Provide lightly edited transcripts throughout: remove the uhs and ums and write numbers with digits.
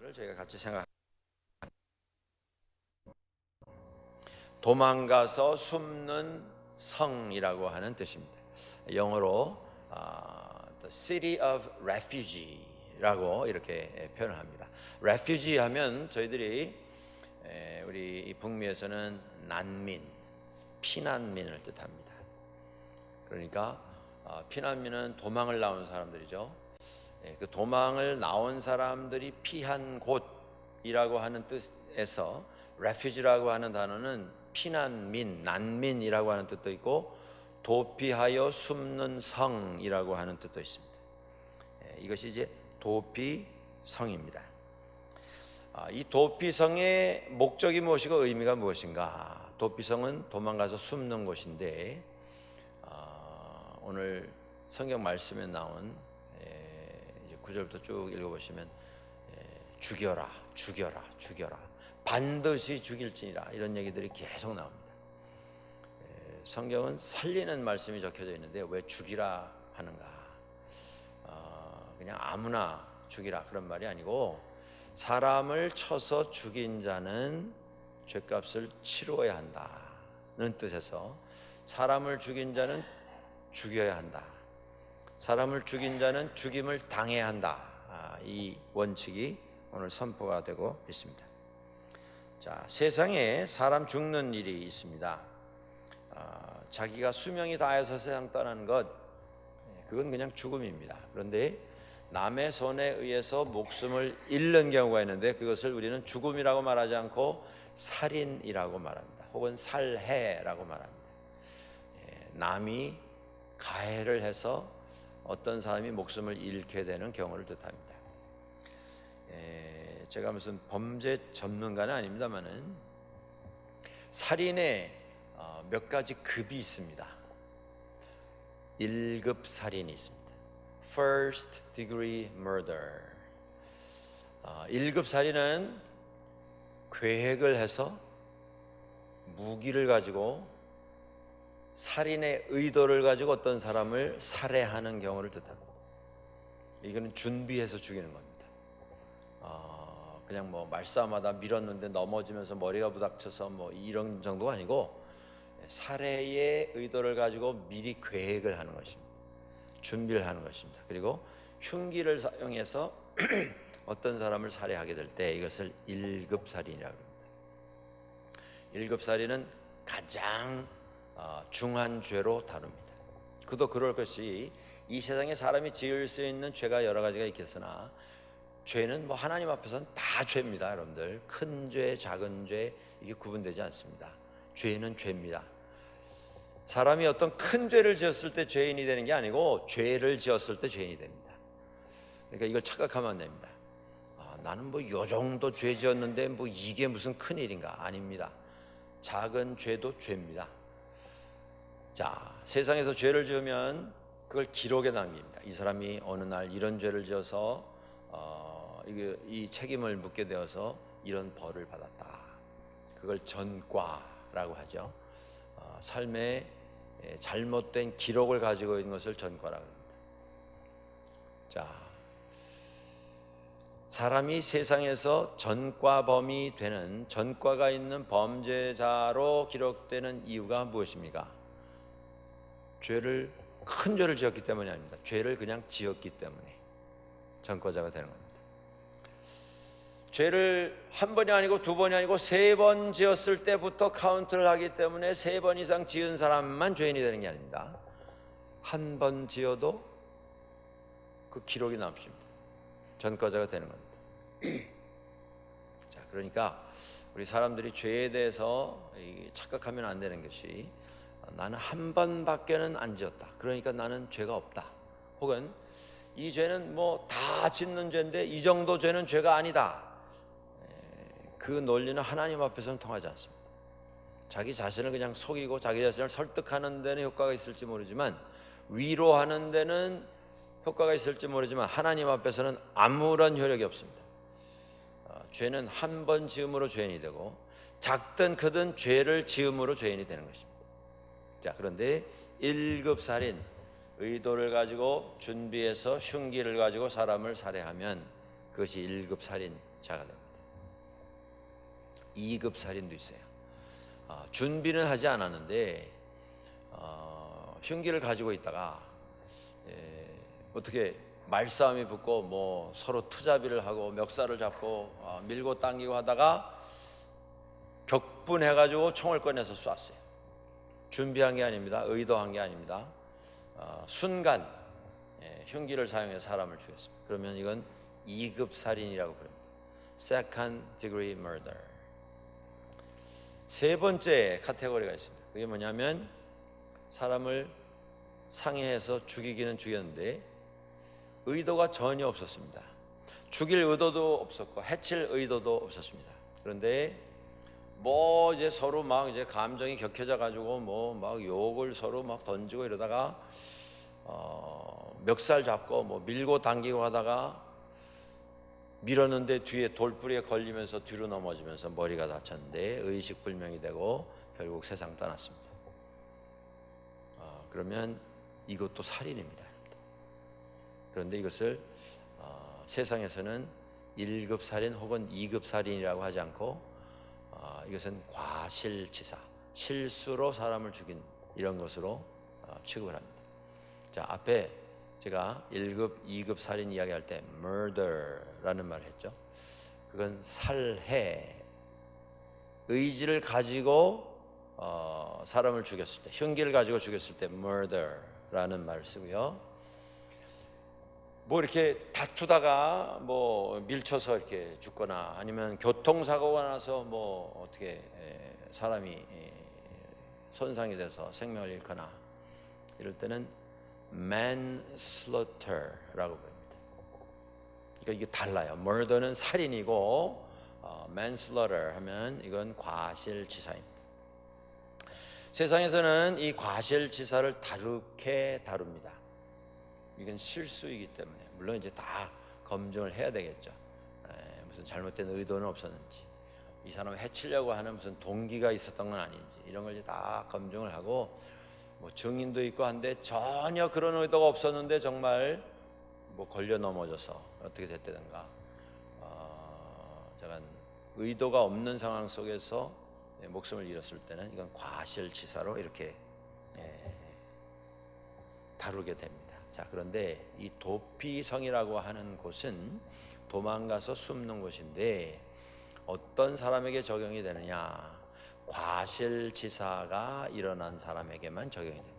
를 저희가 같이 생각. 도망가서 숨는 성이라고 하는 뜻입니다. 영어로 The City of Refugee라고 이렇게 표현을 합니다. Refugee 하면 저희들이 우리 북미에서는 난민, 피난민을 뜻합니다. 그러니까 피난민은 도망을 나온 사람들이죠. 그 도망을 나온 사람들이 피한 곳이라고 하는 뜻에서 refugee라고 하는 단어는 피난민, 난민이라고 하는 뜻도 있고 도피하여 숨는 성이라고 하는 뜻도 있습니다. 이것이 이제 도피성입니다. 이 도피성의 목적이 무엇이고 의미가 무엇인가? 도피성은 도망가서 숨는 곳인데 오늘 성경 말씀에 나온 9절부터 쭉 읽어보시면 죽여라, 죽여라, 죽여라, 반드시 죽일지니라, 이런 얘기들이 계속 나옵니다. 성경은 살리는 말씀이 적혀져 있는데 왜 죽이라 하는가? 그냥 아무나 죽이라 그런 말이 아니고 사람을 쳐서 죽인 자는 죗값을 치러야 한다는 뜻에서 사람을 죽인 자는 죽여야 한다, 사람을 죽인 자는 죽임을 당해야 한다, 이 원칙이 오늘 선포가 되고 있습니다. 자, 세상에 사람 죽는 일이 있습니다. 자기가 수명이 다해서 세상 떠나는 것, 그건 그냥 죽음입니다. 그런데 남의 손에 의해서 목숨을 잃는 경우가 있는데 그것을 우리는 죽음이라고 말하지 않고 살인이라고 말합니다. 혹은 살해라고 말합니다. 남이 가해를 해서 어떤 사람이 목숨을 잃게 되는 경우를 뜻합니다. 제가 무슨 범죄 전문가는 아닙니다만은 살인에 몇 가지 급이 있습니다. 1급 살인이 있습니다. First degree murder. 1급 살인은 계획을 해서 무기를 가지고 살인의 의도를 가지고 어떤 사람을 살해하는 경우를 뜻합니다. 이거는 준비해서 죽이는 겁니다. 그냥 뭐 말싸움하다 밀었는데 넘어지면서 머리가 부닥쳐서 뭐 이런 정도가 아니고 살해의 의도를 가지고 미리 계획을 하는 것입니다. 준비를 하는 것입니다. 그리고 흉기를 사용해서 어떤 사람을 살해하게 될 때 이것을 1급 살인이라고 합니다. 1급 살인은 가장 중한 죄로 다룹니다. 그도 그럴 것이 이 세상에 사람이 지을 수 있는 죄가 여러 가지가 있겠으나 죄는 뭐 하나님 앞에서는 다 죄입니다. 여러분들, 큰 죄, 작은 죄, 이게 구분되지 않습니다. 죄는 죄입니다. 사람이 어떤 큰 죄를 지었을 때 죄인이 되는 게 아니고 죄를 지었을 때 죄인이 됩니다. 그러니까 이걸 착각하면 안 됩니다. 나는 뭐 요 정도 죄 지었는데 뭐 이게 무슨 큰일인가? 아닙니다. 작은 죄도 죄입니다. 자, 세상에서 죄를 지으면 그걸 기록에 남깁니다. 이 사람이 어느 날 이런 죄를 지어서 이 책임을 묻게 되어서 이런 벌을 받았다. 그걸 전과라고 하죠. 삶의 잘못된 기록을 가지고 있는 것을 전과라고 합니다. 자, 사람이 세상에서 전과범이 되는, 전과가 있는 범죄자로 기록되는 이유가 무엇입니까? 큰 죄를 지었기 때문이 아닙니다. 죄를 그냥 지었기 때문에 전과자가 되는 겁니다. 죄를 한 번이 아니고 두 번이 아니고 3번 지었을 때부터 카운트를 하기 때문에 3번 이상 지은 사람만 죄인이 되는 게 아닙니다. 한 번 지어도 그 기록이 남습니다. 전과자가 되는 겁니다. 자, 그러니까 우리 사람들이 죄에 대해서 착각하면 안 되는 것이 나는 한 번밖에는 안 지었다, 그러니까 나는 죄가 없다, 혹은 이 죄는 뭐 다 짓는 죄인데 이 정도 죄는 죄가 아니다, 그 논리는 하나님 앞에서는 통하지 않습니다. 자기 자신을 그냥 속이고 자기 자신을 설득하는 데는 효과가 있을지 모르지만, 위로하는 데는 효과가 있을지 모르지만 하나님 앞에서는 아무런 효력이 없습니다. 죄는 한 번 지음으로 죄인이 되고 작든 크든 죄를 지음으로 죄인이 되는 것입니다. 자, 그런데 1급 살인, 의도를 가지고 준비해서 흉기를 가지고 사람을 살해하면 그것이 1급 살인자가 됩니다. 2급 살인도 있어요. 준비는 하지 않았는데 흉기를 가지고 있다가 어떻게 말싸움이 붙고 뭐 서로 투잡이를 하고 멱살을 잡고 밀고 당기고 하다가 격분해가지고 총을 꺼내서 쐈어요. 준비한 게 아닙니다. 의도한 게 아닙니다. 순간 흉기를 사용해서 사람을 죽였습니다. 그러면 이건 2급 살인이라고 부릅니다. Second degree murder. 세 번째 카테고리가 있습니다. 그게 뭐냐면 사람을 상해해서 죽이기는 죽였는데 의도가 전혀 없었습니다. 죽일 의도도 없었고 해칠 의도도 없었습니다. 그런데 뭐 이제 서로 막 이제 감정이 격해져 가지고 뭐 막 욕을 서로 막 던지고 이러다가 멱살 잡고 뭐 밀고 당기고 하다가 밀었는데 뒤에 돌뿌리에 걸리면서 뒤로 넘어지면서 머리가 다쳤는데 의식불명이 되고 결국 세상 떠났습니다. 그러면 이것도 살인입니다. 그런데 이것을 세상에서는 1급 살인 혹은 2급 살인이라고 하지 않고 이것은 과실치사, 실수로 사람을 죽인 이런 것으로 취급을 합니다. 자, 앞에 제가 1급, 2급 살인 이야기할 때 murder라는 말을 했죠. 그건 살해, 의지를 가지고 사람을 죽였을 때, 흉기를 가지고 죽였을 때 murder라는 말을 쓰고요. 뭐 이렇게 다투다가 뭐 밀쳐서 이렇게 죽거나 아니면 교통사고가 나서 뭐 어떻게 사람이 손상이 돼서 생명을 잃거나 이럴 때는 manslaughter라고 부릅니다. 그러니까 이게 달라요. murder는 살인이고 manslaughter 하면 이건 과실치사입니다. 세상에서는 이 과실치사를 다룹니다. 이건 실수이기 때문에 물론 이제 다 검증을 해야 되겠죠. 무슨 잘못된 의도는 없었는지, 이 사람을 해치려고 하는 무슨 동기가 있었던 건 아닌지 이런 걸 이제 다 검증을 하고 뭐 증인도 있고 한데 전혀 그런 의도가 없었는데 정말 뭐 걸려 넘어져서 어떻게 됐다든가 잠깐 의도가 없는 상황 속에서 목숨을 잃었을 때는 이건 과실치사로 이렇게 다루게 됩니다. 자, 그런데 이 도피성이라고 하는 곳은 도망가서 숨는 곳인데 어떤 사람에게 적용이 되느냐? 과실치사가 일어난 사람에게만 적용이 됩니다.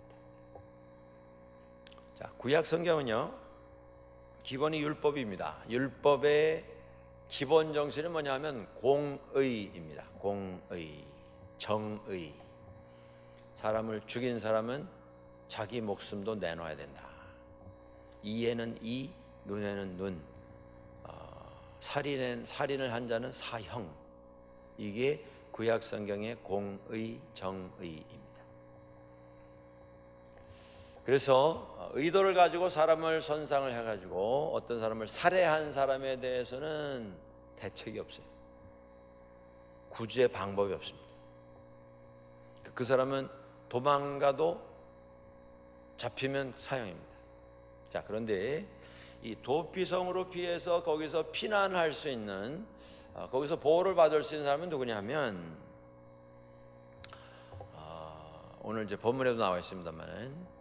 자, 구약 성경은요 기본이 율법입니다. 율법의 기본 정신은 뭐냐면 공의입니다. 공의, 정의. 사람을 죽인 사람은 자기 목숨도 내놔야 된다. 이에는 이, 눈에는 눈. 살인을 한 자는 사형. 이게 구약 성경의 공의, 정의입니다. 그래서 의도를 가지고 사람을 손상을 해가지고 어떤 사람을 살해한 사람에 대해서는 대책이 없어요. 구제의 방법이 없습니다. 그 사람은 도망가도 잡히면 사형입니다. 자, 그런데 이 도피성으로 피해서 거기서 피난할 수 있는 거기서 보호를 받을 수 있는 사람은 누구냐면 오늘 이제 본문에도 나와 있습니다만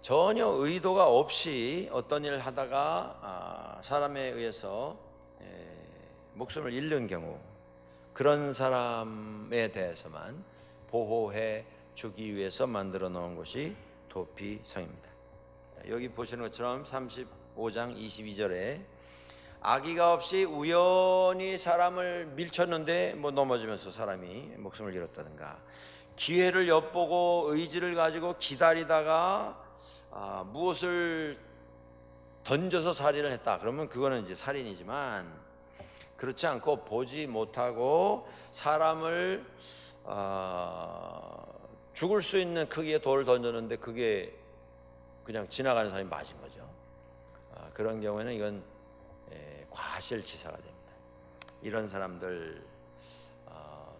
전혀 의도가 없이 어떤 일을 하다가 사람에 의해서 목숨을 잃는 경우 그런 사람에 대해서만 보호해 주기 위해서 만들어 놓은 것이 도피성입니다. 여기 보시는 것처럼 35장 22절에 악의가 없이 우연히 사람을 밀쳤는데 뭐 넘어지면서 사람이 목숨을 잃었다든가 기회를 엿보고 의지를 가지고 기다리다가 무엇을 던져서 살인을 했다. 그러면 그거는 이제 살인이지만 그렇지 않고 보지 못하고 사람을 죽을 수 있는 크기의 돌을 던졌는데 그게 그냥 지나가는 사람이 맞은 거죠. 그런 경우에는 이건 과실치사가 됩니다. 이런 사람들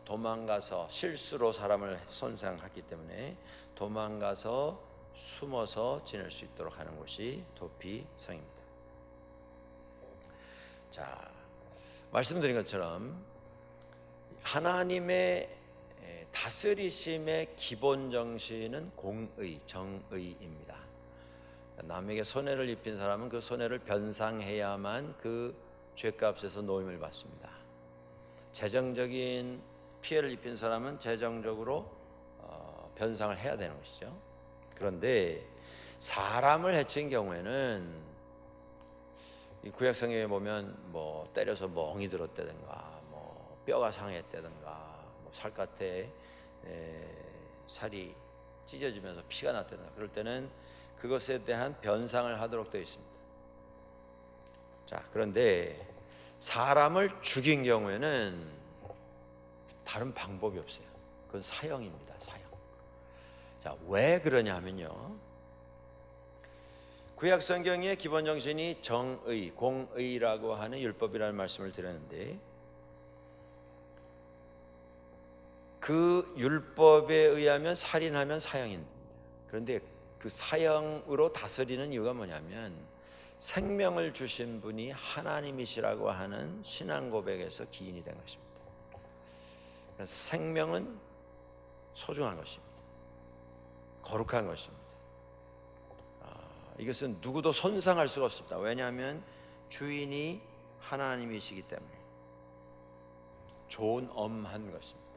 도망가서 실수로 사람을 손상했기 때문에 도망가서 숨어서 지낼 수 있도록 하는 것이 도피성입니다. 자, 말씀드린 것처럼 하나님의 다스리심의 기본 정신은 공의, 정의입니다. 남에게 손해를 입힌 사람은 그 손해를 변상해야만 그 죄값에서 노임을 받습니다. 재정적인 피해를 입힌 사람은 재정적으로 변상을 해야 되는 것이죠. 그런데 사람을 해친 경우에는 이 구약성경에 보면 뭐 때려서 멍이 들었다든가 뭐 뼈가 상했다든가 뭐 살갗에 살이 찢어지면서 피가 났다든가 그럴 때는 그것에 대한 변상을 하도록 되어 있습니다. 자, 그런데 사람을 죽인 경우에는 다른 방법이 없어요. 그건 사형입니다. 사형. 자, 왜 그러냐면요, 구약 성경의 기본 정신이 정의, 공의라고 하는 율법이라는 말씀을 드렸는데, 그 율법에 의하면 살인하면 사형입니다. 그런데 그 사형으로 다스리는 이유가 뭐냐면 생명을 주신 분이 하나님이시라고 하는 신앙 고백에서 기인이 된 것입니다. 그래서 생명은 소중한 것입니다. 거룩한 것입니다. 이것은 누구도 손상할 수가 없습니다. 왜냐하면 주인이 하나님이시기 때문에 존엄한 것입니다.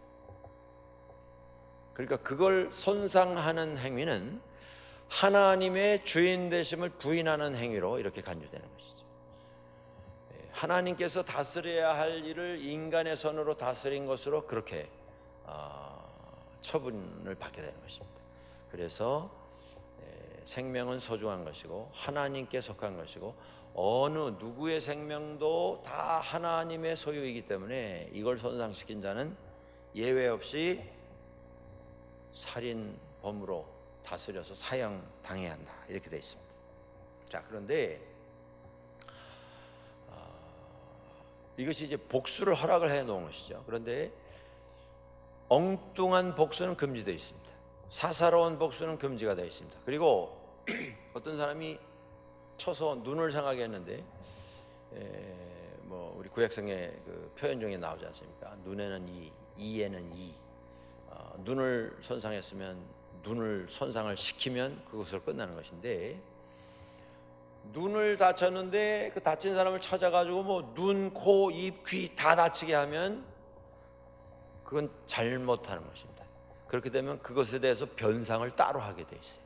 그러니까 그걸 손상하는 행위는 하나님의 주인 되심을 부인하는 행위로 이렇게 간주되는 것이죠. 하나님께서 다스려야 할 일을 인간의 손으로 다스린 것으로 그렇게 처분을 받게 되는 것입니다. 그래서 생명은 소중한 것이고 하나님께 속한 것이고 어느 누구의 생명도 다 하나님의 소유이기 때문에 이걸 손상시킨 자는 예외 없이 살인범으로 다스려서 사형당해야 한다, 이렇게 되어 있습니다. 자, 그런데 이것이 이제 복수를 허락을 해 놓은 것이죠. 그런데 엉뚱한 복수는 금지되어 있습니다. 사사로운 복수는 금지가 되어 있습니다. 그리고 어떤 사람이 쳐서 눈을 상하게 했는데 뭐 우리 구약성의 그 표현 중에 나오지 않습니까? 눈에는 이, 이에는 이. 눈을 손상했으면 눈을 손상을 시키면 그것으로 끝나는 것인데, 눈을 다쳤는데 그 다친 사람을 찾아가지고 뭐 눈, 코, 입, 귀 다 다치게 하면 그건 잘못하는 것입니다. 그렇게 되면 그것에 대해서 변상을 따로 하게 돼 있어요.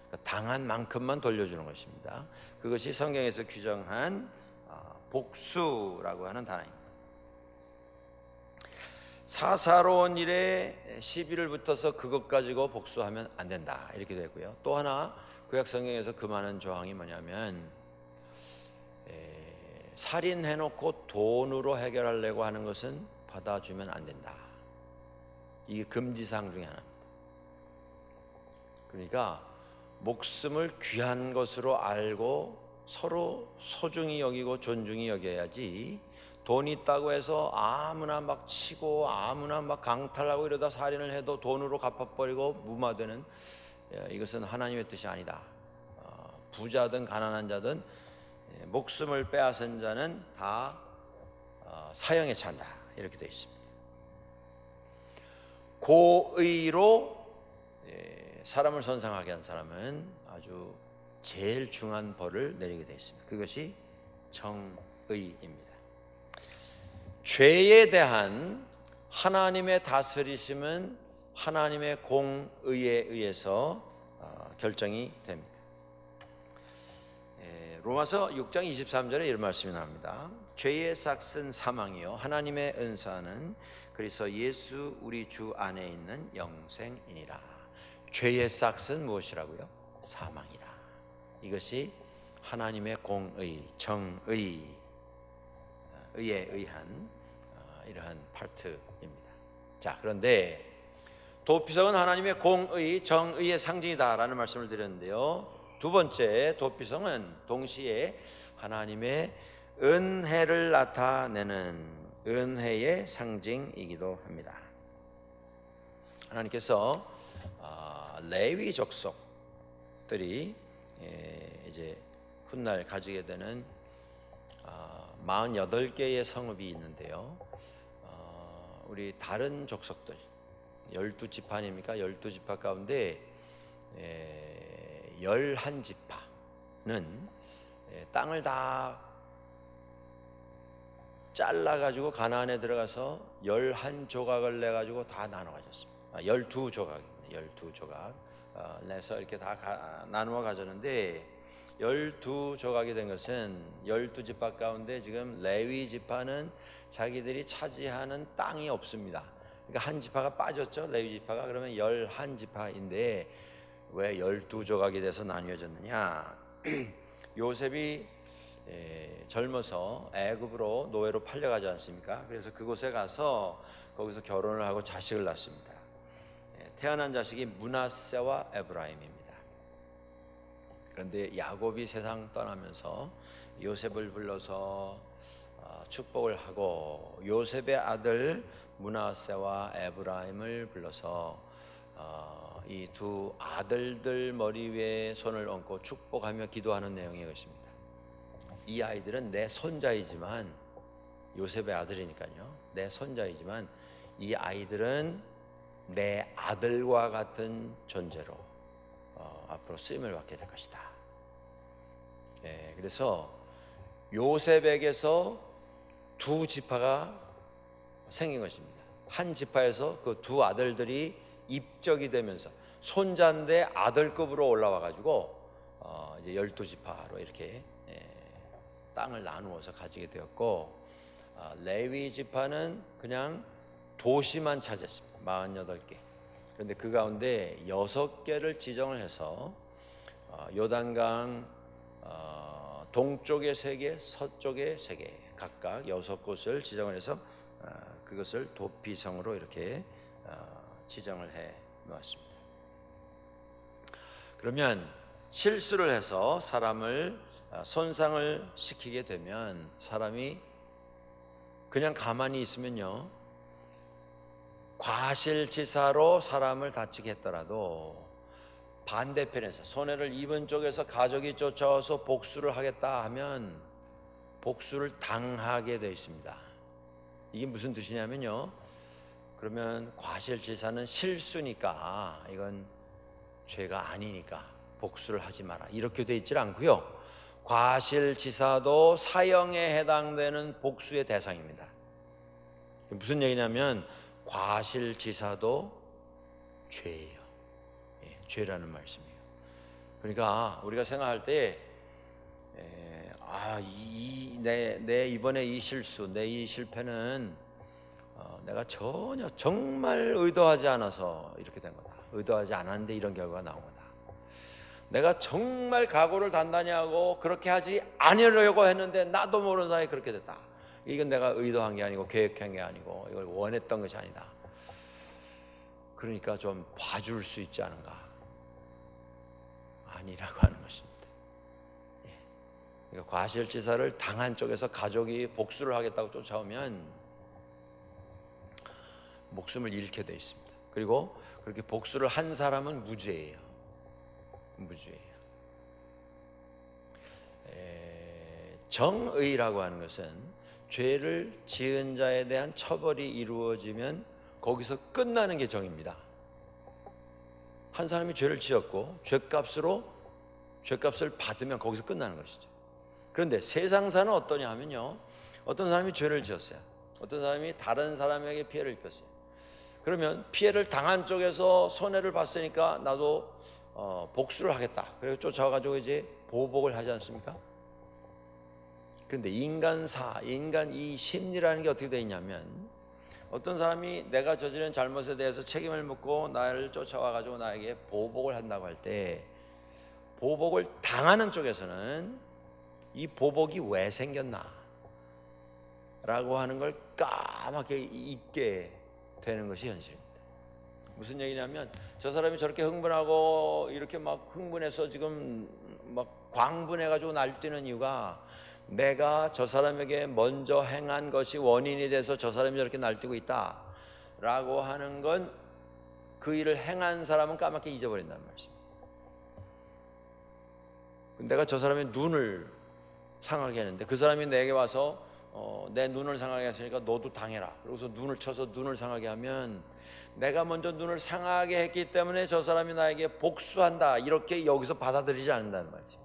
그러니까 당한 만큼만 돌려주는 것입니다. 그것이 성경에서 규정한 복수라고 하는 단어입니다. 사사로운 일에 시비를 붙어서 그것 가지고 복수하면 안 된다, 이렇게 되고요. 또 하나 구약 성경에서 금하는 조항이 뭐냐면 살인해놓고 돈으로 해결하려고 하는 것은 받아주면 안 된다. 이게 금지사항 중에 하나입니다. 그러니까 목숨을 귀한 것으로 알고 서로 소중히 여기고 존중히 여겨야지, 돈이 있다고 해서 아무나 막 치고 아무나 막 강탈하고 이러다 살인을 해도 돈으로 갚아버리고 무마되는, 이것은 하나님의 뜻이 아니다. 부자든 가난한 자든 목숨을 빼앗은 자는 다 사형에 찬다, 이렇게 되어 있습니다. 고의로 사람을 손상하게 한 사람은 아주 제일 중한 벌을 내리게 되어 있습니다. 그것이 정의입니다. 죄에 대한 하나님의 다스리심은 하나님의 공의에 의해서 결정이 됩니다. 로마서 6장 23절에 이런 말씀이 나옵니다. 죄의 삭은 사망이요 하나님의 은사는 그리스도 예수 우리 주 안에 있는 영생이니라. 죄의 삭은 무엇이라고요? 사망이라. 이것이 하나님의 공의, 정의, 의에 의한 이러한 파트입니다. 자, 그런데 도피성은 하나님의 공의, 정의의 상징이다라는 말씀을 드렸는데요, 두 번째 도피성은 동시에 하나님의 은혜를 나타내는 은혜의 상징이기도 합니다. 하나님께서 레위 족속들이 이제 훗날 가지게 되는 48개의 성읍이 있는데요. 우리 다른 족속들 12지파 아닙니까? 12지파 가운데 11지파는 땅을 다 잘라가지고 가나안에 들어가서 11조각을 내가지고 다 나눠 가졌습니다. 12조각입니다. 12조각 내서 이렇게 다 나누어 가졌는데 12조각이 된 것은 12지파 가운데 지금 레위 지파는 자기들이 차지하는 땅이 없습니다. 그러니까 한 지파가 빠졌죠. 레위 지파가. 그러면 11지파인데 왜 12조각이 돼서 나뉘어졌느냐? 요셉이 젊어서 애굽으로 노예로 팔려가지 않습니까? 그래서 그곳에 가서 거기서 결혼을 하고 자식을 낳습니다. 태어난 자식이 므낫세와 에브라임입니다. 그런데 야곱이 세상 떠나면서 요셉을 불러서 축복을 하고 요셉의 아들 므낫세와 에브라임을 불러서 이 두 아들들 머리 위에 손을 얹고 축복하며 기도하는 내용이 것입니다. 이 아이들은 내 손자이지만 요셉의 아들이니까요. 내 손자이지만 이 아이들은 내 아들과 같은 존재로 앞으로 쓰임을 받게 될 것이다. 그래서 요셉에게서 두 지파가 생긴 것입니다. 한 지파에서 그 두 아들들이 입적이 되면서 손자인데 아들급으로 올라와 가지고 이제 12지파로 이렇게 땅을 나누어서 가지게 되었고, 레위 지파는 그냥 도시만 차지했습니다. 48개. 그런데 그 가운데 6개를 지정을 해서 요단강 동쪽에 3개, 서쪽에 3개, 각각 6곳을 지정을 해서 그것을 도피성으로 이렇게 지정을 해 놓았습니다. 그러면 실수를 해서 사람을 손상을 시키게 되면 사람이 그냥 가만히 있으면요, 과실치사로 사람을 다치게 했더라도 반대편에서 손해를 입은 쪽에서 가족이 쫓아와서 복수를 하겠다 하면 복수를 당하게 되어 있습니다. 이게 무슨 뜻이냐면요, 그러면 과실치사는 실수니까 이건 죄가 아니니까 복수를 하지 마라 이렇게 되어 있지 않고요, 과실치사도 사형에 해당되는 복수의 대상입니다. 무슨 얘기냐면 과실치사도 죄예요. 죄라는 말씀이에요. 그러니까 우리가 생각할 때 내 이번에 이 실수, 내 이 실패는 내가 전혀 정말 의도하지 않아서 이렇게 된 거다. 의도하지 않았는데 이런 결과가 나온 거다. 내가 정말 각오를 단단히 하고 그렇게 하지 않으려고 했는데 나도 모르는 사이에 그렇게 됐다. 이건 내가 의도한 게 아니고 계획한 게 아니고 이걸 원했던 것이 아니다. 그러니까 좀 봐줄 수 있지 않은가? 아니라고 하는 것입니다. 그러니까 과실치사를 당한 쪽에서 가족이 복수를 하겠다고 쫓아오면 목숨을 잃게 돼 있습니다. 그리고 그렇게 복수를 한 사람은 무죄예요. 무죄예요. 정의라고 하는 것은 죄를 지은 자에 대한 처벌이 이루어지면 거기서 끝나는 게 정의입니다. 한 사람이 죄를 지었고 죄값을 받으면 거기서 끝나는 것이죠. 그런데 세상사는 어떠냐 하면요, 어떤 사람이 죄를 지었어요. 어떤 사람이 다른 사람에게 피해를 입혔어요. 그러면 피해를 당한 쪽에서 손해를 봤으니까 나도 복수를 하겠다. 그래서 쫓아와가지고 이제 보복을 하지 않습니까? 그런데 인간 이 심리라는 게 어떻게 되어 있냐면, 어떤 사람이 내가 저지른 잘못에 대해서 책임을 묻고 나를 쫓아와가지고 나에게 보복을 한다고 할 때, 보복을 당하는 쪽에서는 이 보복이 왜 생겼나 라고 하는 걸 까맣게 잊게 되는 것이 현실입니다. 무슨 얘기냐면, 저 사람이 저렇게 흥분하고 이렇게 막 흥분해서 지금 막 광분해가지고 날뛰는 이유가 내가 저 사람에게 먼저 행한 것이 원인이 돼서 저 사람이 저렇게 날뛰고 있다 라고 하는 건 그 일을 행한 사람은 까맣게 잊어버린다는 말씀입니다. 내가 저 사람의 눈을 상하게 했는데 그 사람이 내게 와서 내 눈을 상하게 했으니까 너도 당해라. 그러고서 눈을 쳐서 눈을 상하게 하면 내가 먼저 눈을 상하게 했기 때문에 저 사람이 나에게 복수한다, 이렇게 여기서 받아들이지 않는다는 말이죠.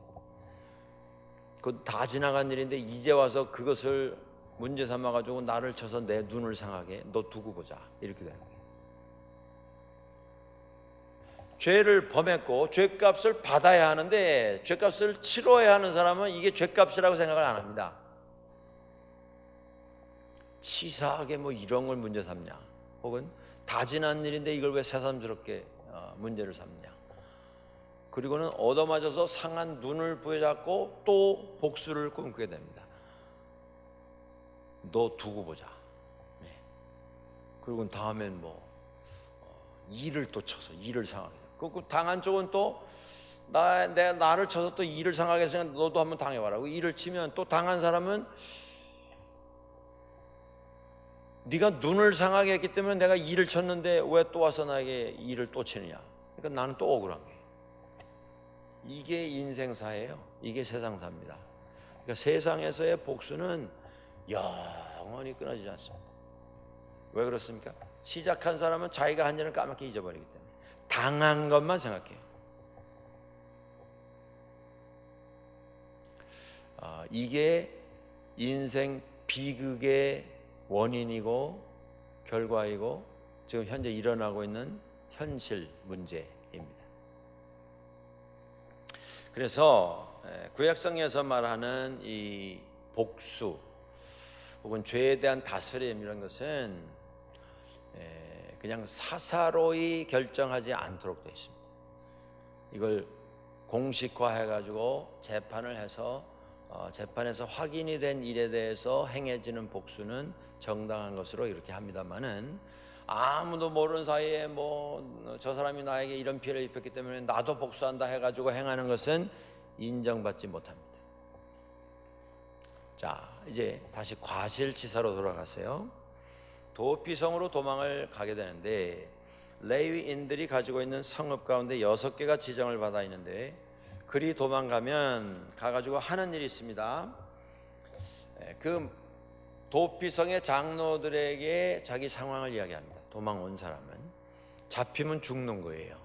그건 다 지나간 일인데 이제 와서 그것을 문제 삼아가지고 나를 쳐서 내 눈을 상하게, 너 두고 보자, 이렇게 되는 거예요. 죄를 범했고 죄값을 받아야 하는데 죄값을 치러야 하는 사람은 이게 죄값이라고 생각을 안 합니다. 치사하게 뭐 이런 걸 문제 삼냐, 혹은 다 지난 일인데 이걸 왜 새삼스럽게 문제를 삼냐. 그리고는 얻어맞아서 상한 눈을 부여잡고 또 복수를 꿈꾸게 됩니다. 너 두고 보자. 네. 그리고 다음엔 뭐 이를 또 쳐서 이를 상하게. 그 당한 쪽은 또 나를 쳐서 또 이를 상하게 했으니까 너도 한번 당해봐라. 이를 치면 또 당한 사람은 네가 눈을 상하게 했기 때문에 내가 이를 쳤는데 왜 또 와서 나에게 이를 또 치느냐. 그러니까 나는 또 억울한 거예요. 이게 인생사예요. 이게 세상사입니다. 그러니까 세상에서의 복수는 영원히 끊어지지 않습니다. 왜 그렇습니까? 시작한 사람은 자기가 한 일을 까맣게 잊어버리기 때문에 당한 것만 생각해요. 이게 인생 비극의 원인이고 결과이고 지금 현재 일어나고 있는 현실 문제입니다. 그래서 구약성에서 말하는 이 복수 혹은 죄에 대한 다스림, 이런 것은 그냥 사사로이 결정하지 않도록 되어 있습니다. 이걸 공식화해가지고 재판을 해서 재판에서 확인이 된 일에 대해서 행해지는 복수는 정당한 것으로 이렇게 합니다만은, 아무도 모르는 사이에 뭐 저 사람이 나에게 이런 피해를 입혔기 때문에 나도 복수한다 해가지고 행하는 것은 인정받지 못합니다. 자, 이제 다시 과실치사로 돌아가세요. 도피성으로 도망을 가게 되는데 레위인들이 가지고 있는 성읍 가운데 6개가 지정을 받아 있는데 그리 도망가면 가가지고 하는 일이 있습니다. 그 도피성의 장로들에게 자기 상황을 이야기합니다. 도망온 사람은 잡히면 죽는 거예요.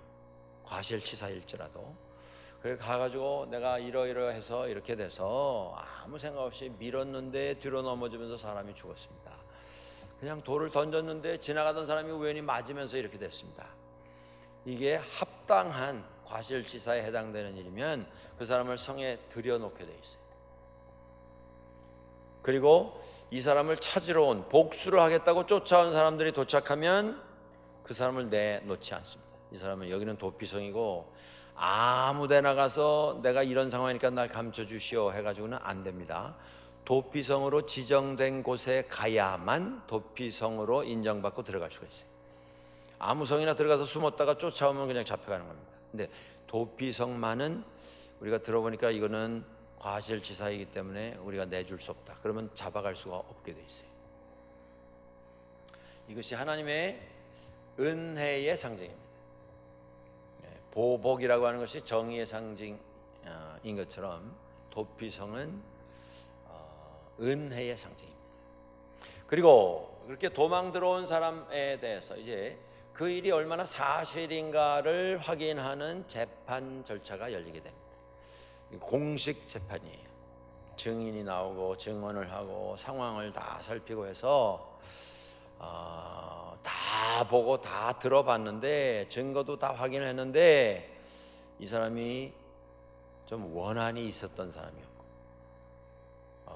과실치사일지라도. 그래 가가지고 내가 이러이러해서 이렇게 돼서 아무 생각 없이 밀었는데 뒤로 넘어지면서 사람이 죽었습니다. 그냥 돌을 던졌는데 지나가던 사람이 우연히 맞으면서 이렇게 됐습니다. 이게 합당한 과실치사에 해당되는 일이면 그 사람을 성에 들여놓게 돼 있어요. 그리고 이 사람을 찾으러 온, 복수를 하겠다고 쫓아온 사람들이 도착하면 그 사람을 내놓지 않습니다. 이 사람은 여기는 도피성이고 아무 데 나가서 내가 이런 상황이니까 날 감춰주시오 해가지고는 안 됩니다. 도피성으로 지정된 곳에 가야만 도피성으로 인정받고 들어갈 수가 있어요. 아무 성이나 들어가서 숨었다가 쫓아오면 그냥 잡혀가는 겁니다. 근데 도피성만은 우리가 들어보니까 이거는 과실치사이기 때문에 우리가 내줄 수 없다. 그러면 잡아갈 수가 없게 돼 있어요. 이것이 하나님의 은혜의 상징입니다. 보복이라고 하는 것이 정의의 상징인 것처럼 도피성은 은혜의 상징입니다. 그리고 그렇게 도망 들어온 사람에 대해서 이제 그 일이 얼마나 사실인가를 확인하는 재판 절차가 열리게 됩니다. 공식 재판이에요. 증인이 나오고 증언을 하고 상황을 다 살피고 해서 다 보고 다 들어봤는데 증거도 다 확인했는데 이 사람이 좀 원한이 있었던 사람이었고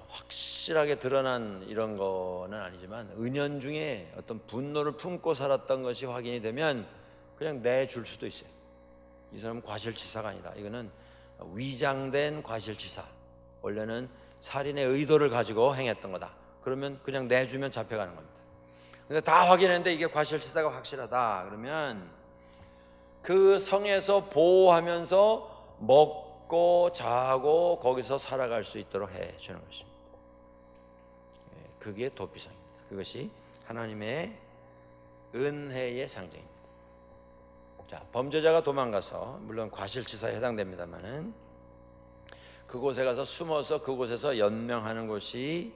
확실하게 드러난 이런 거는 아니지만 은연중에 어떤 분노를 품고 살았던 것이 확인이 되면 그냥 내줄 수도 있어요. 이 사람은 과실치사가 아니다. 이거는 위장된 과실치사. 원래는 살인의 의도를 가지고 행했던 거다. 그러면 그냥 내주면 잡혀가는 겁니다. 근데 다 확인했는데 이게 과실치사가 확실하다. 그러면 그 성에서 보호하면서 먹고 자고 거기서 살아갈 수 있도록 해주는 것입니다. 그게 도피성입니다. 그것이 하나님의 은혜의 상징입니다. 자, 범죄자가 도망가서 물론 과실치사에 해당됩니다만은 그곳에 가서 숨어서 그곳에서 연명하는 것이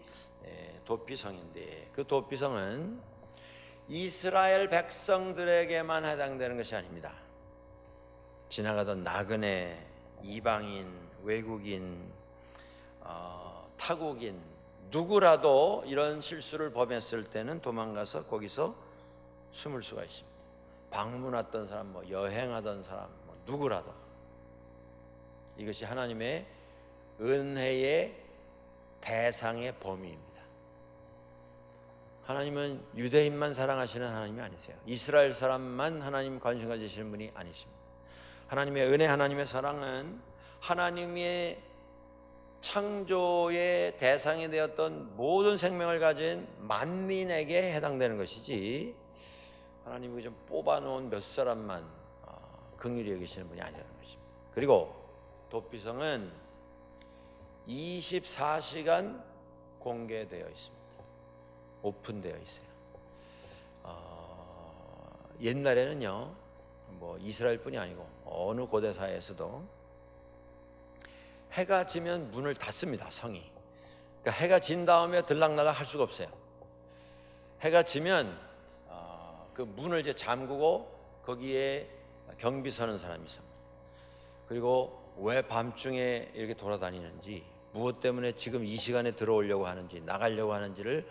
도피성인데 그 도피성은 이스라엘 백성들에게만 해당되는 것이 아닙니다. 지나가던 나그네, 이방인, 외국인, 타국인 누구라도 이런 실수를 범했을 때는 도망가서 거기서 숨을 수가 있습니다. 방문 왔던 사람, 여행하던 사람, 누구라도 이것이 하나님의 은혜의 대상의 범위입니다. 하나님은 유대인만 사랑하시는 하나님이 아니세요. 이스라엘 사람만 하나님 관심 가지시는 분이 아니십니다. 하나님의 은혜, 하나님의 사랑은 하나님의 창조의 대상이 되었던 모든 생명을 가진 만민에게 해당되는 것이지 하나님이 좀 뽑아놓은 몇 사람만 긍휼히 여기시는 분이 아니라는 것입니다. 그리고 도피성은 24시간 공개되어 있습니다. 오픈되어 있어요. 옛날에는요, 이스라엘뿐이 아니고 어느 고대 사회에서도 해가 지면 문을 닫습니다. 성이. 그러니까 해가 진 다음에 들락날락 할 수가 없어요. 해가 지면 그 문을 이제 잠그고 거기에 경비 서는 사람이 있습니다. 그리고 왜 밤중에 이렇게 돌아다니는지, 무엇 때문에 지금 이 시간에 들어오려고 하는지, 나가려고 하는지를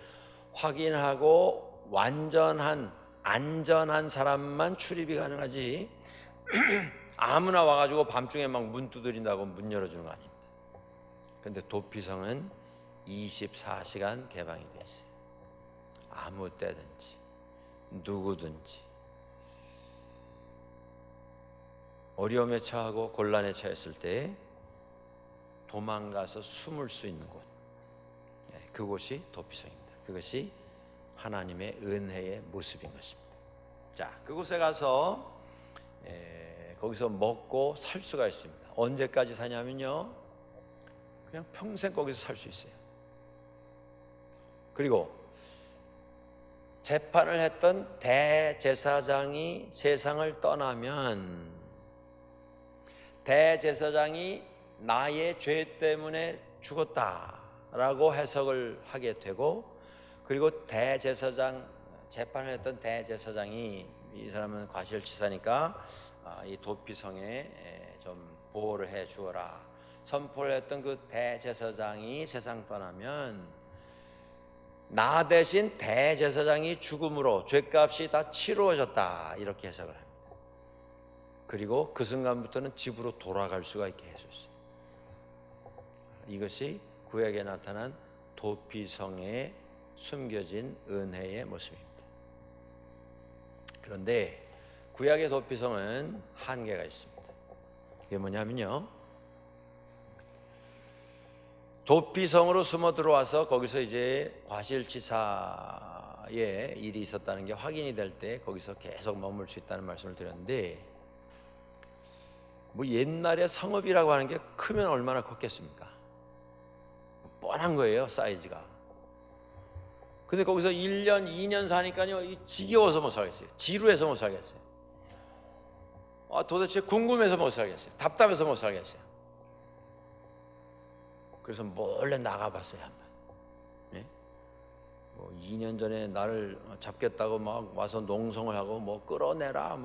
확인하고 완전한 안전한 사람만 출입이 가능하지 아무나 와가지고 밤중에 막 문 두드린다고 문 열어주는 거 아닙니다. 그런데 도피성은 24시간 개방이 되어 있어요. 아무 때든지 누구든지 어려움에 처하고 곤란에 처했을 때 도망가서 숨을 수 있는 곳, 그곳이 도피성입니다. 그것이 하나님의 은혜의 모습인 것입니다. 자, 그곳에 가서 거기서 먹고 살 수가 있습니다. 언제까지 사냐면요, 그냥 평생 거기서 살 수 있어요. 그리고 재판을 했던 대제사장이 세상을 떠나면 대제사장이 나의 죄 때문에 죽었다라고 해석을 하게 되고, 그리고 대제사장, 재판을 했던 대제사장이, 이 사람은 과실치사니까 이 도피성에 좀 보호를 해 주어라 선포를 했던 그 대제사장이 세상 떠나면 나 대신 대제사장이 죽음으로 죄값이 다 치루어졌다, 이렇게 해석을 합니다. 그리고 그 순간부터는 집으로 돌아갈 수가 있게 해줬어요. 이것이 구약에 나타난 도피성에 숨겨진 은혜의 모습입니다. 그런데 구약의 도피성은 한계가 있습니다. 그게 뭐냐면요, 도피성으로 숨어 들어와서 거기서 이제 과실치사의 일이 있었다는 게 확인이 될 때 거기서 계속 머물 수 있다는 말씀을 드렸는데, 옛날에 성읍이라고 하는 게 크면 얼마나 컸겠습니까? 뻔한 거예요, 사이즈가. 근데 거기서 1년, 2년 사니까요, 지겨워서 못 살겠어요. 지루해서 못 살겠어요. 도대체 궁금해서 못 살겠어요. 답답해서 못 살겠어요. 그래서 몰래 나가봤어요, 한번. 2년 전에 나를 잡겠다고 막 와서 농성을 하고 끌어내라,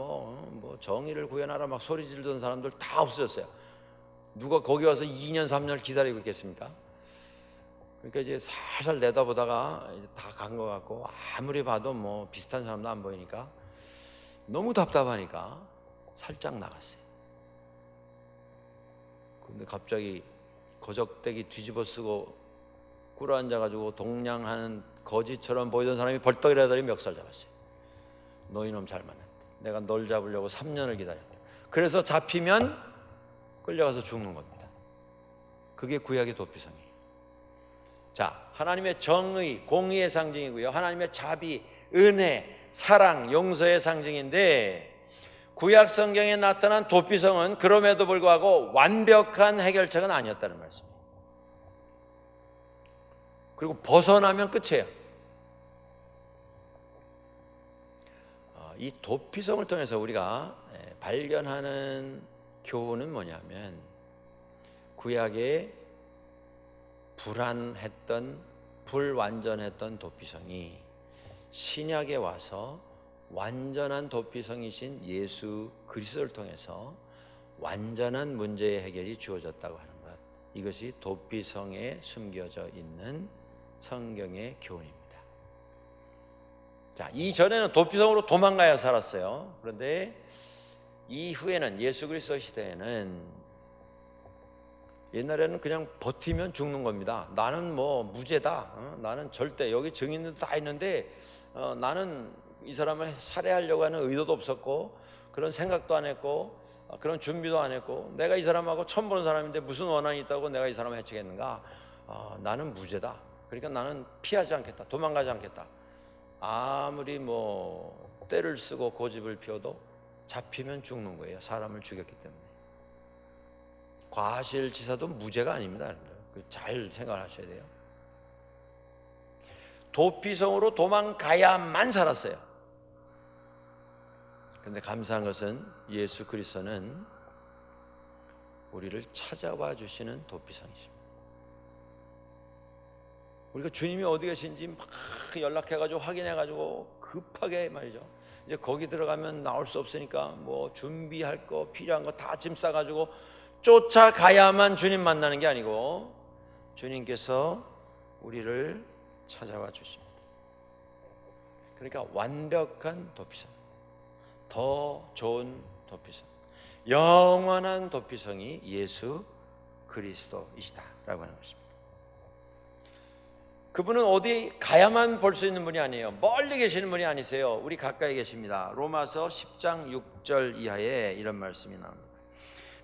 정의를 구현하라 막 소리 지르던 사람들 다 없어졌어요. 누가 거기 와서 2년, 3년을 기다리고 있겠습니까? 그러니까 이제 살살 내다보다가 다 간 것 같고, 아무리 봐도 비슷한 사람도 안 보이니까 너무 답답하니까 살짝 나갔어요. 근데 갑자기 거적대기 뒤집어 쓰고 꿇어 앉아가지고 동냥하는 거지처럼 보이던 사람이 벌떡 일어나더니 멱살 잡았어요. 너 이놈 잘 만났다. 내가 널 잡으려고 3년을 기다렸다. 그래서 잡히면 끌려가서 죽는 겁니다. 그게 구약의 도피성이에요. 자, 하나님의 정의, 공의의 상징이고요, 하나님의 자비, 은혜, 사랑, 용서의 상징인데, 구약 성경에 나타난 도피성은 그럼에도 불구하고 완벽한 해결책은 아니었다는 말씀이에요. 그리고 벗어나면 끝이에요. 이 도피성을 통해서 우리가 발견하는 교훈은 뭐냐면, 구약의 불안했던 불완전했던 도피성이 신약에 와서 완전한 도피성이신 예수 그리스도를 통해서 완전한 문제의 해결이 주어졌다고 하는 것, 이것이 도피성에 숨겨져 있는 성경의 교훈입니다. 자, 이전에는 도피성으로 도망가야 살았어요. 그런데 이후에는, 예수 그리스도 시대에는, 옛날에는 그냥 버티면 죽는 겁니다. 나는 뭐 무죄다, 나는 절대, 여기 증인들 다 있는데 나는 이 사람을 살해하려고 하는 의도도 없었고 그런 생각도 안 했고 그런 준비도 안 했고, 내가 이 사람하고 처음 보는 사람인데 무슨 원한이 있다고 내가 이 사람을 해치겠는가, 나는 무죄다, 그러니까 나는 피하지 않겠다, 도망가지 않겠다. 아무리 뭐 떼를 쓰고 고집을 피워도 잡히면 죽는 거예요. 사람을 죽였기 때문에. 과실치사도 무죄가 아닙니다. 잘 생각하셔야 돼요. 도피성으로 도망가야만 살았어요. 그런데 감사한 것은 예수 그리스도는 우리를 찾아와 주시는 도피성이십니다. 우리가 주님이 어디 계신지 막 연락해가지고 확인해가지고 급하게 말이죠, 이제 거기 들어가면 나올 수 없으니까 뭐 준비할 거 필요한 거 다 짐 싸가지고 쫓아가야만 주님 만나는 게 아니고, 주님께서 우리를 찾아와 주십니다. 그러니까 완벽한 도피성, 더 좋은 도피성, 영원한 도피성이 예수 그리스도이시다라고 하는 것입니다. 그분은 어디 가야만 볼 수 있는 분이 아니에요. 멀리 계시는 분이 아니세요. 우리 가까이 계십니다. 로마서 10장 6절 이하에 이런 말씀이 나옵니다.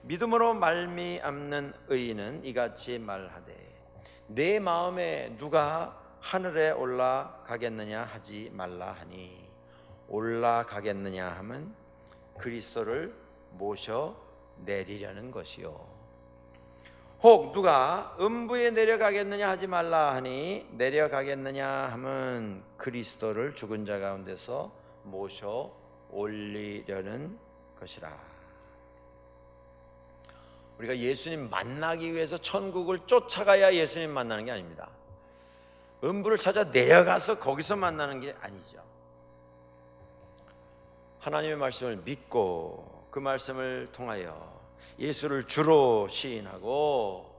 믿음으로 말미암는 의인은 이같이 말하되 내 마음에 누가 하늘에 올라가겠느냐 하지 말라 하니, 올라가겠느냐 하면 그리스도를 모셔 내리려는 것이요, 혹 누가 음부에 내려가겠느냐 하지 말라 하니 내려가겠느냐 하면 그리스도를 죽은 자 가운데서 모셔 올리려는 것이라. 우리가 예수님 만나기 위해서 천국을 쫓아가야 예수님 만나는 게 아닙니다. 음부를 찾아 내려가서 거기서 만나는 게 아니죠. 하나님의 말씀을 믿고 그 말씀을 통하여 예수를 주로 시인하고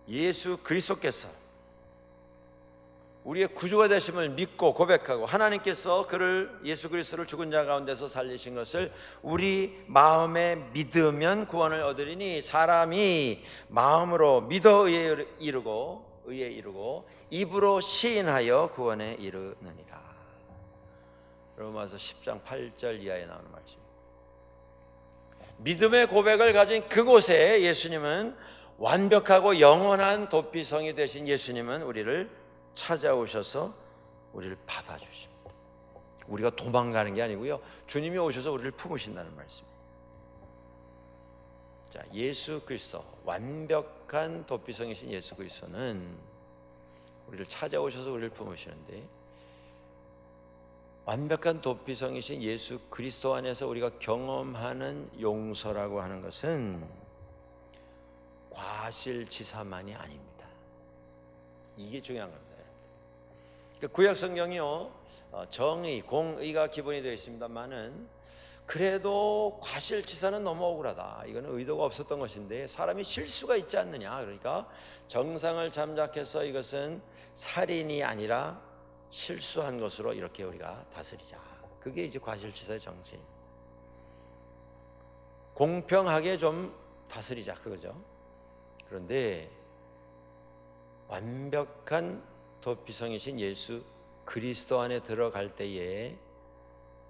예수 그리스도께서 우리의 구주가 되심을 믿고 고백하고, 하나님께서 그를, 예수 그리스도를 죽은 자 가운데서 살리신 것을 우리 마음에 믿으면 구원을 얻으리니, 사람이 마음으로 믿어 의에 이르고 입으로 시인하여 구원에 이르느니라. 로마서 10장 8절 이하에 나오는 말씀입니다. 믿음의 고백을 가진 그곳에 예수님은, 완벽하고 영원한 도피성이 되신 예수님은 우리를 찾아오셔서 우리를 받아주십니다. 우리가 도망가는 게 아니고요, 주님이 오셔서 우리를 품으신다는 말씀입니다. 자, 예수 그리스도, 완벽한 도피성이신 예수 그리스도는 우리를 찾아오셔서 우리를 품으시는데, 완벽한 도피성이신 예수 그리스도 안에서 우리가 경험하는 용서라고 하는 것은 과실치사만이 아닙니다. 이게 중요한 겁니다. 구약 성경이요, 정의, 공의가 기본이 되어 있습니다만은, 그래도 과실치사는 너무 억울하다, 이거는 의도가 없었던 것인데 사람이 실수가 있지 않느냐, 그러니까 정상을 잠작해서 이것은 살인이 아니라 실수한 것으로 이렇게 우리가 다스리자, 그게 이제 과실치사의 정신입니다. 공평하게 좀 다스리자, 그거죠. 그런데 완벽한 도피성이신 예수 그리스도 안에 들어갈 때에,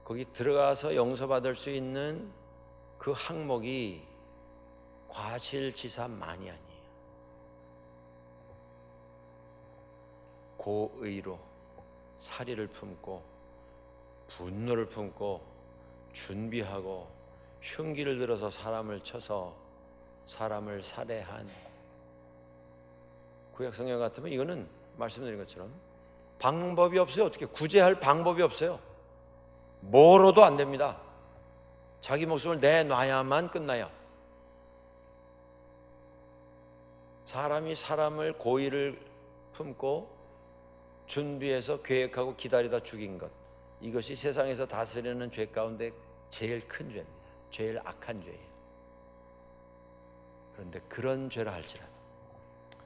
거기 들어가서 용서받을 수 있는 그 항목이 과실치사만이 아니에요. 고의로 사리를 품고 분노를 품고 준비하고 흉기를 들어서 사람을 쳐서 사람을 살해한, 구약 성경 같으면 이거는 말씀드린 것처럼 방법이 없어요. 어떻게 구제할 방법이 없어요. 뭐로도 안 됩니다. 자기 목숨을 내놔야만 끝나요. 사람이 사람을 고의를 품고 준비해서 계획하고 기다리다 죽인 것, 이것이 세상에서 다스리는 죄 가운데 제일 큰 죄입니다. 제일 악한 죄예요. 그런데 그런 죄라 할지라도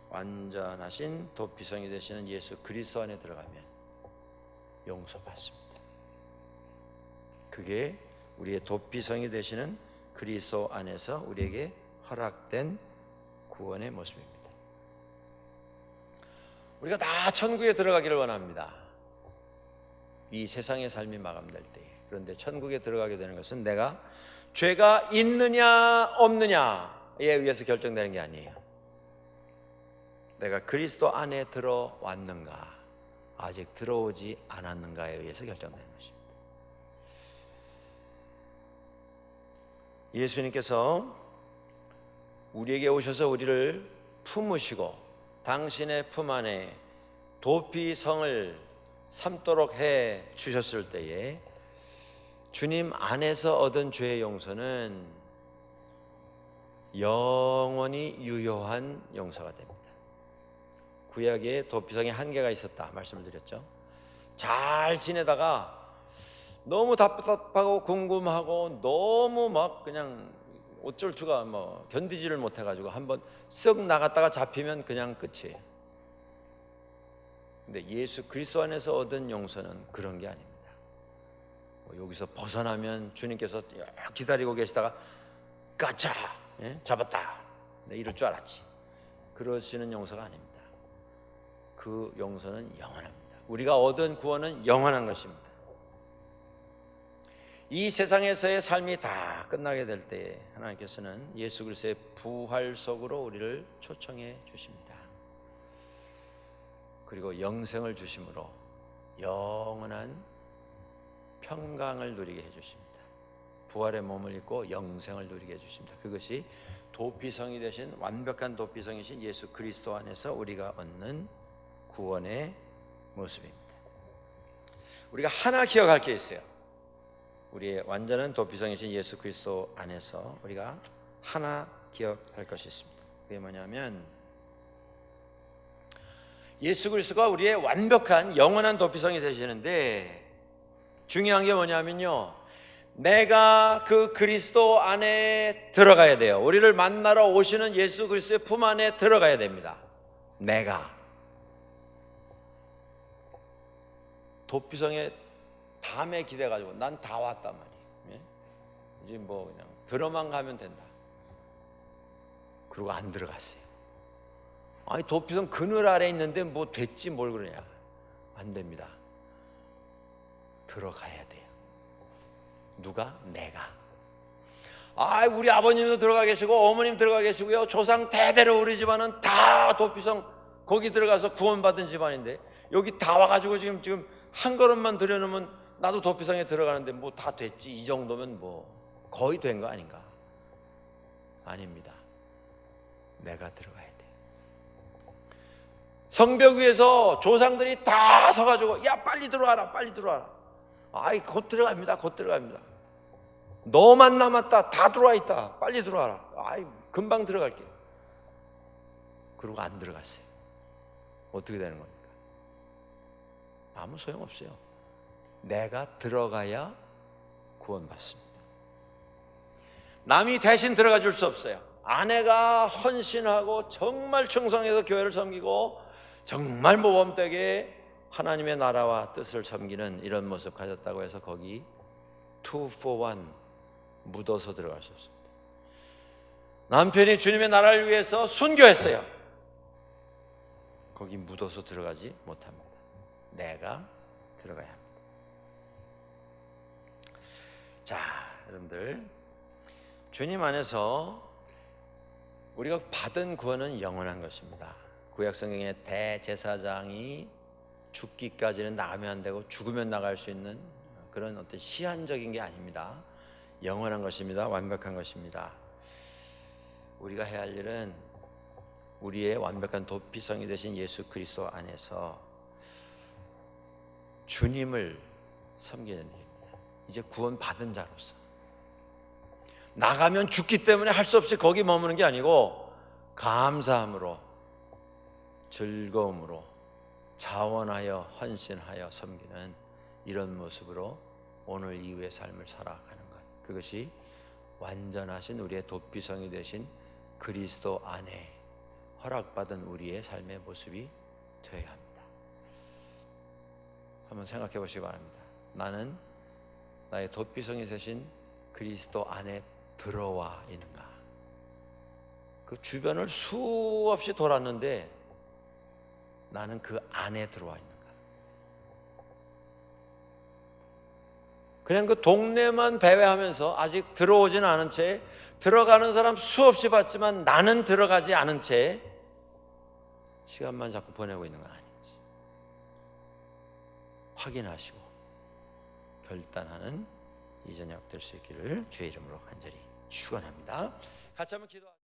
완전하신 도피성이 되시는 예수 그리스도 안에 들어가면 용서받습니다. 그게 우리의 도피성이 되시는 그리스도 안에서 우리에게 허락된 구원의 모습입니다. 우리가 다 천국에 들어가기를 원합니다. 이 세상의 삶이 마감될 때에. 그런데 천국에 들어가게 되는 것은 내가 죄가 있느냐 없느냐에 의해서 결정되는 게 아니에요. 내가 그리스도 안에 들어왔는가, 아직 들어오지 않았는가에 의해서 결정되는 것입니다. 예수님께서 우리에게 오셔서 우리를 품으시고 당신의 품 안에 도피성을 삼도록 해 주셨을 때에 주님 안에서 얻은 죄의 용서는 영원히 유효한 용서가 됩니다. 구약에 도피성에 한계가 있었다 말씀을 드렸죠. 잘 지내다가 너무 답답하고 궁금하고 너무 막 그냥 어쩔 수가 견디지를 못해가지고 한번 쓱 나갔다가 잡히면 그냥 끝이에요. 근데 예수 그리스도 안에서 얻은 용서는 그런 게 아닙니다. 여기서 벗어나면 주님께서 기다리고 계시다가 까차 잡았다 이럴 줄 알았지. 그러시는 용서가 아닙니다. 그 용서는 영원합니다. 우리가 얻은 구원은 영원한 것입니다. 이 세상에서의 삶이 다 끝나게 될 때에 하나님께서는 예수 그리스도의 부활 속으로 우리를 초청해 주십니다. 그리고 영생을 주심으로 영원한 평강을 누리게 해주십니다. 부활의 몸을 입고 영생을 누리게 해주십니다. 그것이 도피성이 되신 완벽한 도피성이신 예수 그리스도 안에서 우리가 얻는 구원의 모습입니다. 우리가 하나 기억할 게 있어요. 우리의 완전한 도피성이신 예수 그리스도 안에서 우리가 하나 기억할 것이 있습니다. 그게 뭐냐면 예수 그리스도가 우리의 완벽한 영원한 도피성이 되시는데 중요한 게 뭐냐면요, 내가 그 그리스도 안에 들어가야 돼요. 우리를 만나러 오시는 예수 그리스도의 품 안에 들어가야 됩니다. 내가 도피성에 담에 기대가지고 난 다 왔단 말이에요. 이제 그냥 들어만 가면 된다. 그리고 안 들어갔어요. 아니 도피성 그늘 아래 있는데 뭐 됐지 뭘 그러냐. 안 됩니다. 들어가야 돼요. 누가? 내가. 우리 아버님도 들어가 계시고 어머님 들어가 계시고요, 조상 대대로 우리 집안은 다 도피성 거기 들어가서 구원받은 집안인데 여기 다 와가지고 지금 한 걸음만 들여놓으면 나도 도피성에 들어가는데 뭐 다 됐지, 이 정도면 뭐 거의 된 거 아닌가? 아닙니다. 내가 들어가야 돼. 성벽 위에서 조상들이 다 서가지고 야 빨리 들어와라 빨리 들어와라. 곧 들어갑니다. 곧 들어갑니다. 너만 남았다. 다 들어와 있다. 빨리 들어와라. 금방 들어갈게. 그러고 안 들어갔어요. 어떻게 되는 겁니까? 아무 소용없어요. 내가 들어가야 구원받습니다. 남이 대신 들어가 줄 수 없어요. 아내가 헌신하고 정말 충성해서 교회를 섬기고 정말 모범되게 하나님의 나라와 뜻을 섬기는 이런 모습 가졌다고 해서 거기 2 for 1 묻어서 들어갈 수 없습니다. 남편이 주님의 나라를 위해서 순교했어요. 거기 묻어서 들어가지 못합니다. 내가 들어가야 합니다. 자, 여러분들, 주님 안에서 우리가 받은 구원은 영원한 것입니다. 구약성경의 대제사장이 죽기까지는 나가면 안 되고 죽으면 나갈 수 있는 그런 어떤 시한적인 게 아닙니다. 영원한 것입니다. 완벽한 것입니다. 우리가 해야 할 일은 우리의 완벽한 도피성이 되신 예수 그리스도 안에서 주님을 섬기는 일입니다. 이제 구원 받은 자로서 나가면 죽기 때문에 할 수 없이 거기 머무는 게 아니고 감사함으로, 즐거움으로 자원하여 헌신하여 섬기는 이런 모습으로 오늘 이후의 삶을 살아가는 것, 그것이 완전하신 우리의 도피성이 되신 그리스도 안에 허락받은 우리의 삶의 모습이 되어야 합니다. 한번 생각해 보시기 바랍니다. 나는 나의 도피성이 되신 그리스도 안에 들어와 있는가? 그 주변을 수없이 돌았는데 나는 그 안에 들어와 있는가? 그냥 그 동네만 배회하면서 아직 들어오지는 않은 채, 들어가는 사람 수없이 봤지만 나는 들어가지 않은 채 시간만 자꾸 보내고 있는 건 아닌지 확인하시고 결단하는 이 저녁 될 수 있기를 주의 이름으로 간절히 축원합니다. 같이 한번 기도합니다.